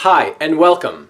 Hi and welcome.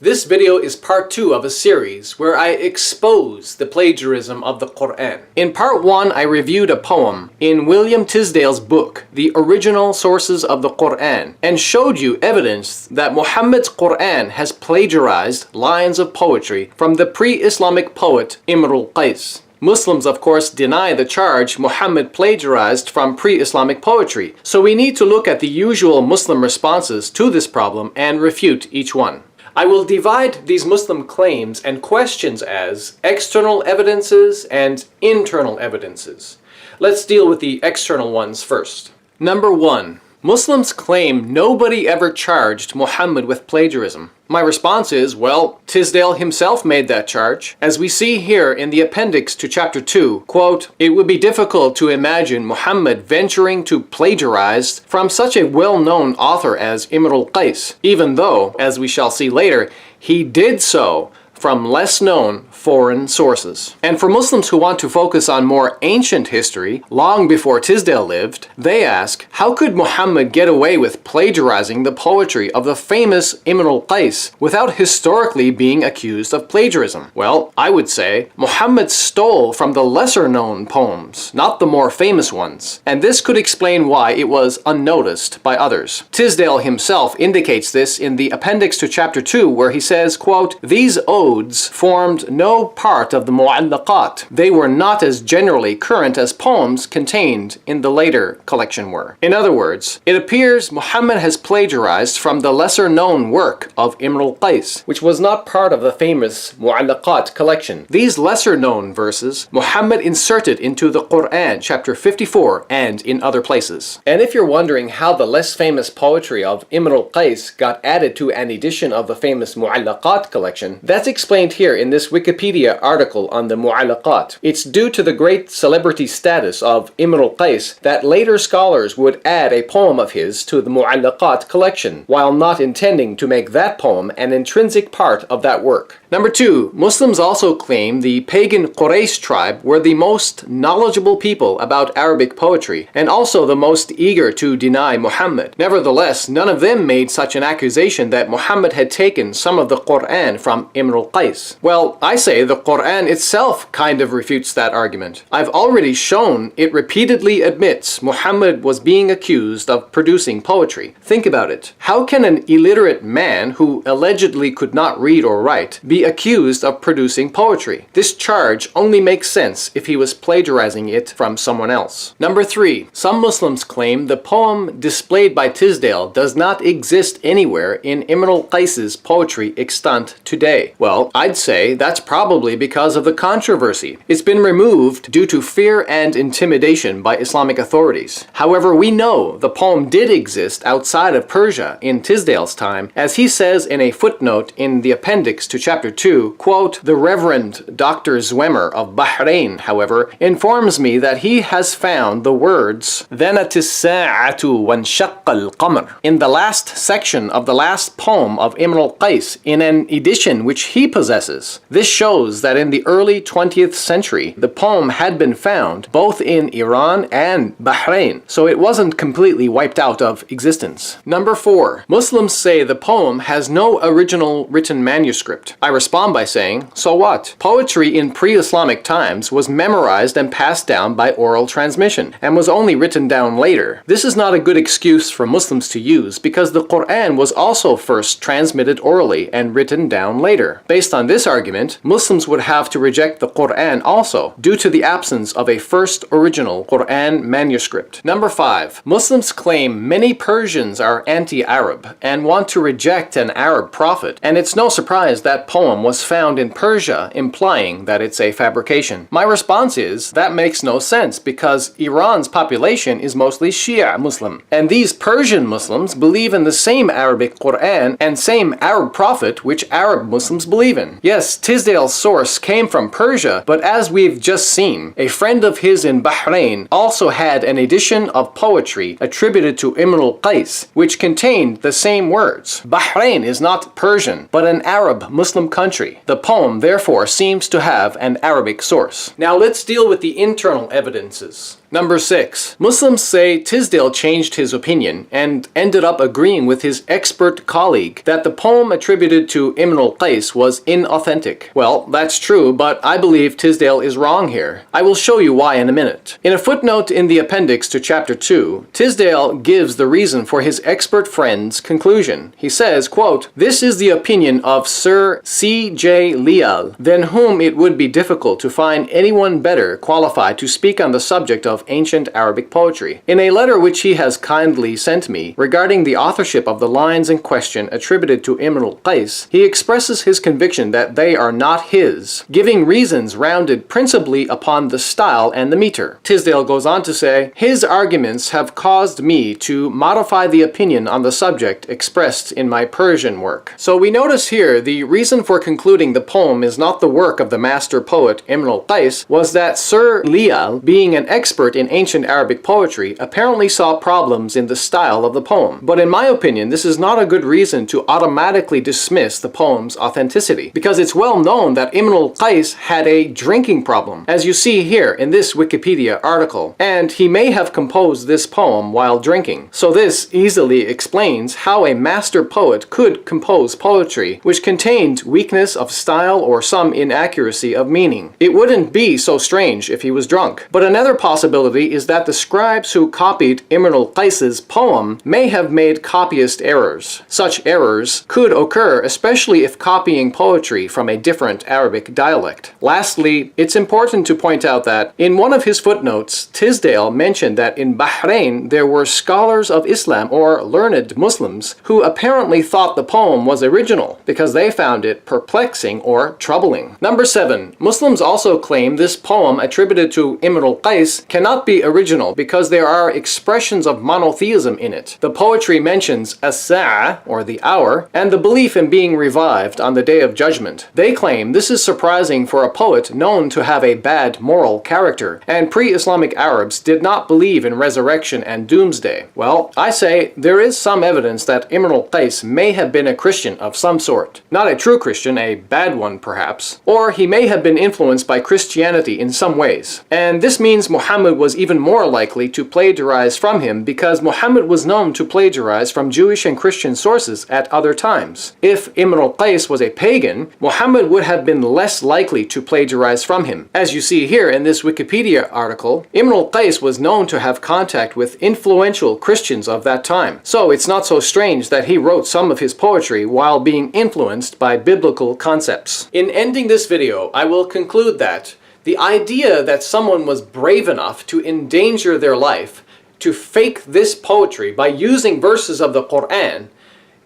This video is part 2 of a series where I expose the plagiarism of the Quran. In part 1, I reviewed a poem in William Tisdale's book, The Original Sources of the Quran, and showed you evidence that Muhammad's Quran has plagiarized lines of poetry from the pre-Islamic poet Imr al-Qais. Muslims, of course, deny the charge Muhammad plagiarized from pre-Islamic poetry, so we need to look at the usual Muslim responses to this problem and refute each one. I will divide these Muslim claims and questions as external evidences and internal evidences. Let's deal with the external ones first. Number 1. Muslims claim nobody ever charged Muhammad with plagiarism. My response is, well, Tisdale himself made that charge. As we see here in the appendix to chapter 2, quote, "It would be difficult to imagine Muhammad venturing to plagiarize from such a well-known author as Imr al-Qais, even though, as we shall see later, he did so from less-known foreign sources." And for Muslims who want to focus on more ancient history, long before Tisdale lived, they ask, how could Muhammad get away with plagiarizing the poetry of the famous Imr al-Qais without historically being accused of plagiarism? Well, I would say Muhammad stole from the lesser-known poems, not the more famous ones, and this could explain why it was unnoticed by others. Tisdale himself indicates this in the appendix to chapter 2, where he says, quote, "These odes formed no part of the mu'allaqat. They were not as generally current as poems contained in the later collection were." In other words, it appears Muhammad has plagiarized from the lesser-known work of Imr al-Qais, which was not part of the famous mu'allaqat collection. These lesser-known verses Muhammad inserted into the Quran, chapter 54, and in other places. And if you're wondering how the less famous poetry of Imr al-Qais got added to an edition of the famous mu'allaqat collection, that's explained here in this Wikipedia article on the mu'allaqat. It's due to the great celebrity status of Imr al-Qais that later scholars would add a poem of his to the mu'allaqat collection, while not intending to make that poem an intrinsic part of that work. Number 2, Muslims also claim the pagan Quraysh tribe were the most knowledgeable people about Arabic poetry, and also the most eager to deny Muhammad. Nevertheless, none of them made such an accusation that Muhammad had taken some of the Quran from Imr al-Qais. Well, I say the Quran itself kind of refutes that argument. I've already shown it repeatedly admits Muhammad was being accused of producing poetry. Think about it. How can an illiterate man who allegedly could not read or write be accused of producing poetry? This charge only makes sense if he was plagiarizing it from someone else. Number 3, some Muslims claim the poem displayed by Tisdale does not exist anywhere in Imr al-Qais's poetry extant today. Well, I'd say that's probably because of the controversy. It's been removed due to fear and intimidation by Islamic authorities. However, we know the poem did exist outside of Persia in Tisdale's time, as he says in a footnote in the appendix to chapter 2, quote, "The Reverend Dr. Zwemmer of Bahrain, however, informs me that he has found the words ذَنَتِ السَّاعَةُ وَانشَقَّ الْقَمَرُ in the last section of the last poem of Imr al-Qais in an edition which he possesses. This shows that in the early 20th century, the poem had been found both in Iran and Bahrain, so it wasn't completely wiped out of existence." Number 4, Muslims say the poem has no original written manuscript. I respond by saying, so what? Poetry in pre-Islamic times was memorized and passed down by oral transmission, and was only written down later. This is not a good excuse for Muslims to use, because the Quran was also first transmitted orally and written down later. Based on this argument, Muslims would have to reject the Quran also, due to the absence of a first original Quran manuscript. Number 5, Muslims claim many Persians are anti-Arab and want to reject an Arab prophet, and it's no surprise that poem was found in Persia, implying that it's a fabrication. My response is, that makes no sense, because Iran's population is mostly Shia Muslim, and these Persian Muslims believe in the same Arabic Quran and same Arab prophet which Arab Muslims believe in. Yes, Tisdale's source came from Persia, but as we've just seen, a friend of his in Bahrain also had an edition of poetry attributed to Imr al-Qais, which contained the same words. Bahrain is not Persian, but an Arab Muslim country. The poem therefore seems to have an Arabic source. Now let's deal with the internal evidences. Number 6. Muslims say Tisdale changed his opinion and ended up agreeing with his expert colleague that the poem attributed to Ibn al-Qais was inauthentic. Well, that's true, but I believe Tisdale is wrong here. I will show you why in a minute. In a footnote in the appendix to chapter 2, Tisdale gives the reason for his expert friend's conclusion. He says, quote, "This is the opinion of Sir C.J. Leal, than whom it would be difficult to find anyone better qualified to speak on the subject of ancient Arabic poetry. In a letter which he has kindly sent me regarding the authorship of the lines in question attributed to Ibn al-Qais, he expresses his conviction that they are not his, giving reasons rounded principally upon the style and the meter." Tisdale goes on to say, "His arguments have caused me to modify the opinion on the subject expressed in my Persian work." So we notice here the reason for concluding the poem is not the work of the master poet Ibn al-Qais was that Sir Leal, being an expert in ancient Arabic poetry, apparently saw problems in the style of the poem. But in my opinion, this is not a good reason to automatically dismiss the poem's authenticity, because it's well known that Ibn al-Qais had a drinking problem, as you see here in this Wikipedia article, and he may have composed this poem while drinking. So this easily explains how a master poet could compose poetry which contained weakness of style or some inaccuracy of meaning. It wouldn't be so strange if he was drunk. But another possibility is that the scribes who copied Ibn al-Qais's poem may have made copyist errors. Such errors could occur especially if copying poetry from a different Arabic dialect. Lastly, it's important to point out that in one of his footnotes, Tisdale mentioned that in Bahrain there were scholars of Islam or learned Muslims who apparently thought the poem was original because they found it perplexing or troubling. Number 7. Muslims also claim this poem attributed to Ibn al-Qais cannot be original because there are expressions of monotheism in it. The poetry mentions as-sa'a, or the hour, and the belief in being revived on the day of judgment. They claim this is surprising for a poet known to have a bad moral character, and pre-Islamic Arabs did not believe in resurrection and doomsday. Well, I say there is some evidence that Ibn al-Qais may have been a Christian of some sort. Not a true Christian, a bad one perhaps. Or he may have been influenced by Christianity in some ways. And this means Muhammad was even more likely to plagiarize from him because Muhammad was known to plagiarize from Jewish and Christian sources at other times. If Ibn al-Qais was a pagan, Muhammad would have been less likely to plagiarize from him. As you see here in this Wikipedia article, Ibn al-Qais was known to have contact with influential Christians of that time. So it's not so strange that he wrote some of his poetry while being influenced by biblical concepts. In ending this video, I will conclude that the idea that someone was brave enough to endanger their life to fake this poetry by using verses of the Quran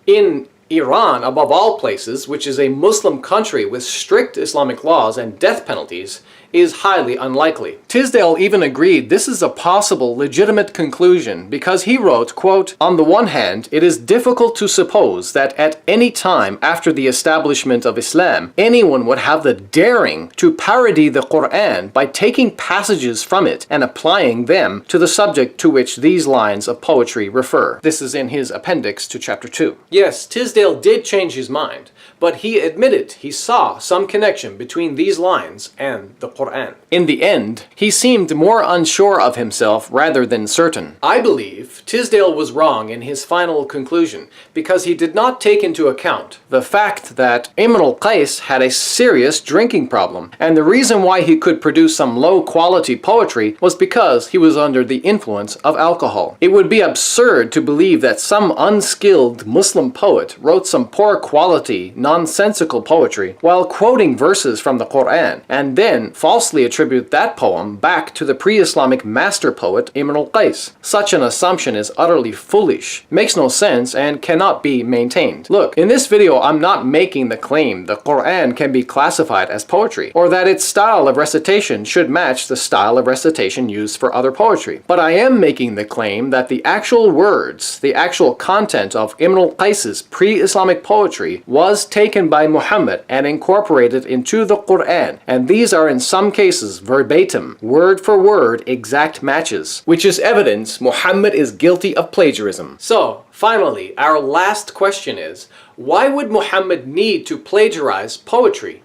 in Iran, above all places, which is a Muslim country with strict Islamic laws and death penalties, is highly unlikely. Tisdale even agreed this is a possible legitimate conclusion because he wrote, quote, "On the one hand, it is difficult to suppose that at any time after the establishment of Islam, anyone would have the daring to parody the Quran by taking passages from it and applying them to the subject to which these lines of poetry refer." This is in his appendix to chapter 2. Yes, Tisdale did change his mind, but he admitted he saw some connection between these lines and the Quran. In the end, he seemed more unsure of himself rather than certain. I believe Tisdale was wrong in his final conclusion because he did not take into account the fact that Ibn al-Qais had a serious drinking problem, and the reason why he could produce some low-quality poetry was because he was under the influence of alcohol. It would be absurd to believe that some unskilled Muslim poet wrote some poor-quality, nonsensical poetry while quoting verses from the Quran, and then falsely attribute that poem back to the pre-Islamic master poet Ibn al-Qais. Such an assumption is utterly foolish, makes no sense, and cannot be maintained. Look, in this video I'm not making the claim the Quran can be classified as poetry, or that its style of recitation should match the style of recitation used for other poetry. But I am making the claim that the actual words, the actual content of Ibn al-Qais's pre-Islamic poetry was taken by Muhammad and incorporated into the Quran, and these are in some cases verbatim, word for word exact matches, which is evidence Muhammad is guilty of plagiarism. So, finally, our last question is, why would Muhammad need to plagiarize poetry?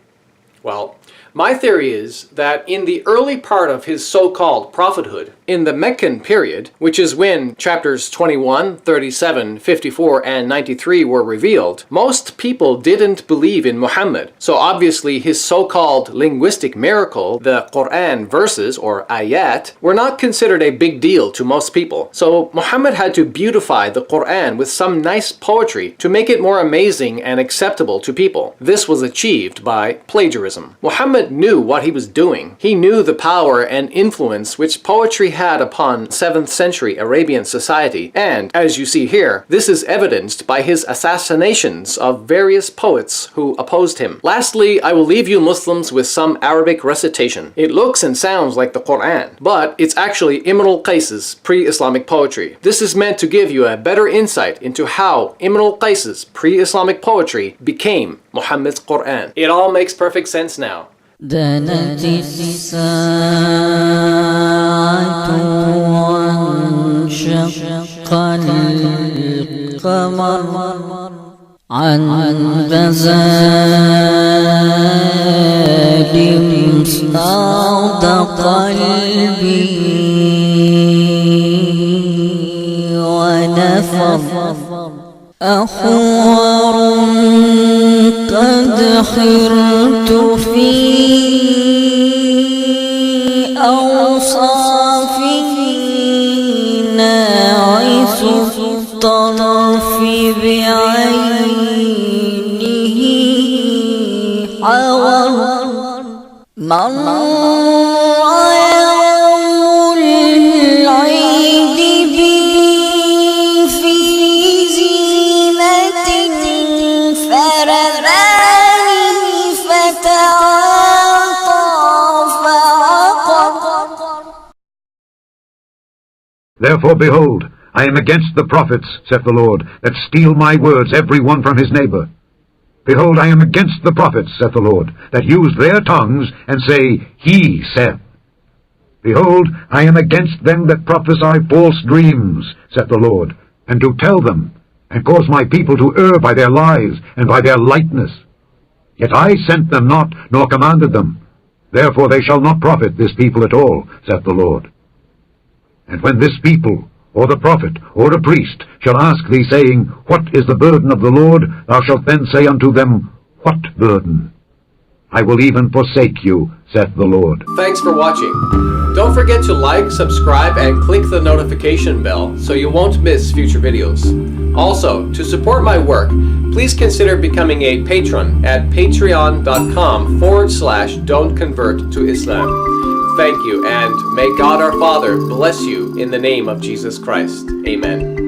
Well, my theory is that in the early part of his so-called prophethood, In the Meccan period, which is when chapters 21, 37, 54, and 93 were revealed, most people didn't believe in Muhammad. So obviously his so-called linguistic miracle, the Quran verses or ayat, were not considered a big deal to most people. So Muhammad had to beautify the Quran with some nice poetry to make it more amazing and acceptable to people. This was achieved by plagiarism. Muhammad knew what he was doing. He knew the power and influence which poetry had upon 7th century Arabian society, and as you see here, this is evidenced by his assassinations of various poets who opposed him. Lastly, I will leave you Muslims with some Arabic recitation. It looks and sounds like the Quran, but it's actually Ibn al-Qays's pre-Islamic poetry. This is meant to give you a better insight into how Ibn al-Qays's pre-Islamic poetry became Muhammad's Quran. It all makes perfect sense now. دنت الساعة وانشق القمر عن بزاد صاد قلبي ونفر أخور قد خرت في أوصافه ناعس الطرف بعينه حور مر يوم العيد بي في زينة فرراني فتعاطى فعقر. Therefore, behold, I am against the prophets, saith the Lord, that steal my words every one from his neighbor. Behold, I am against the prophets, saith the Lord, that use their tongues and say, He saith. Behold, I am against them that prophesy false dreams, saith the Lord, and do tell them, and cause my people to err by their lies and by their lightness. Yet I sent them not, nor commanded them. Therefore they shall not profit this people at all, saith the Lord. And when this people, or the prophet, or the priest, shall ask thee, saying, What is the burden of the Lord? Thou shalt then say unto them, What burden? I will even forsake you, saith the Lord. Thanks for watching. Don't forget to like, subscribe, and click the notification bell so you won't miss future videos. Also, to support my work, please consider becoming a patron at patreon.com/don'tconverttoislam. Thank you, and may God our Father bless you in the name of Jesus Christ. Amen.